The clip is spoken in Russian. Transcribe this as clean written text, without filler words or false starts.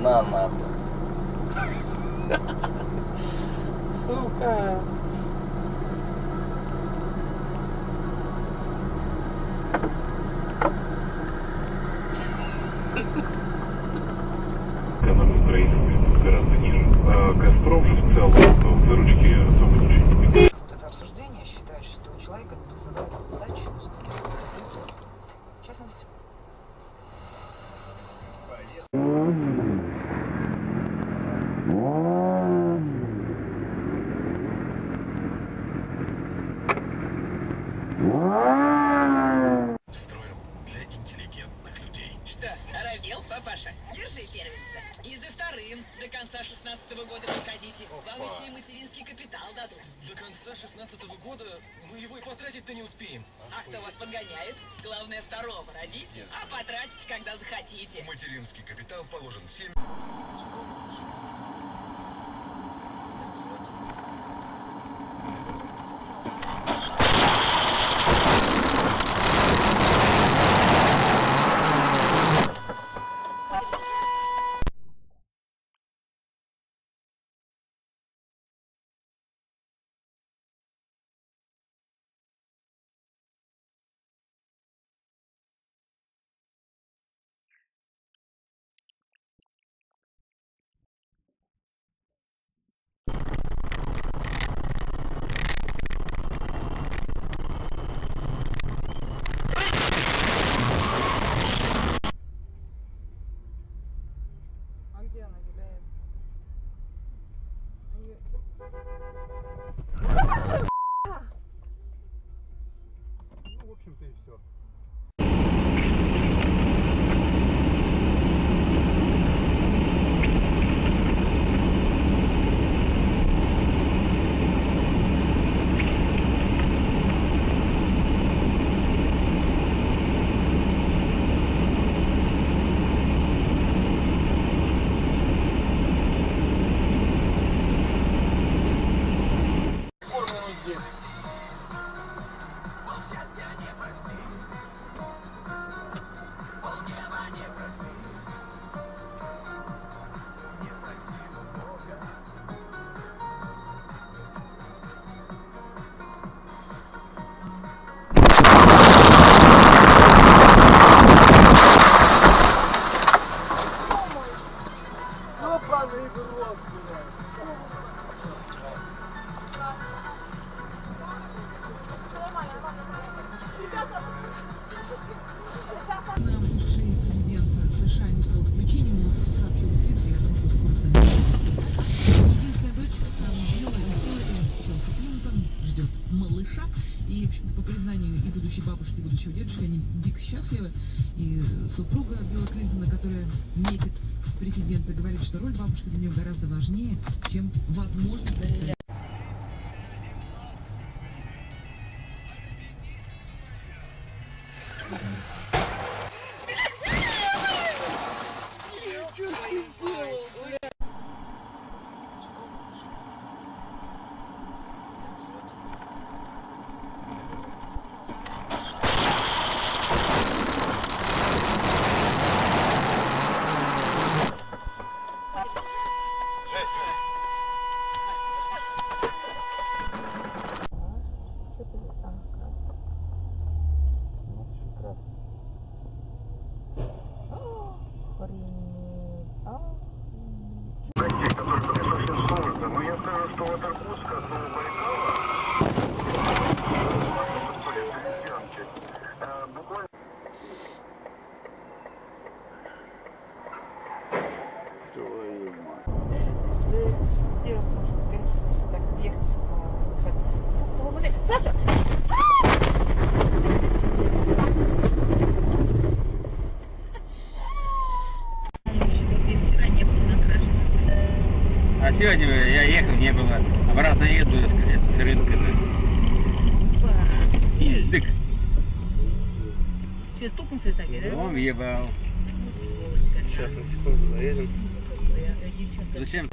На нахуй. Сука. Экономия Украины гораздо ниже. А «Газпром» в целом выручки особо ничего не видит. Вот это обсуждение считает, что у человека вызывает сочувствие. Сейчас новости. Строил для интеллигентных людей. Что, оробел, папаша? Держи, первенца. И за вторым до конца 16-го года приходите. Вам еще и материнский капитал дадут. До конца 16-го года мы его и потратить-то не успеем. А кто вас подгоняет? Главное, второго родите, а потратите, когда захотите. Материнский капитал положен 7. А где она гуляет? Ну, в общем-то, и все. Бывший президент США не стал исключением, он сообщил в Твиттере о том, что скоро станет президентом. Единственная дочь Билла и Хиллари, Челси Клинтон, ждет малыша. И, в общем-то, по признанию и будущей бабушки, и будущего дедушки, они дико счастливы. И супруга Билла Клинтона, которая метит в президенты, говорит, что роль бабушки для нее гораздо важнее, чем возможно представить. Но я скажу, что от Иркутска до Байкала буквально... Твою мать. Дело в том, что, конечно, так ехать по... Саша! А сегодня я ехал, не было. Обратно еду с рынка. Издык. Что, стукнулся так, да? Он въебал. Сейчас, на секунду заедем. Зачем?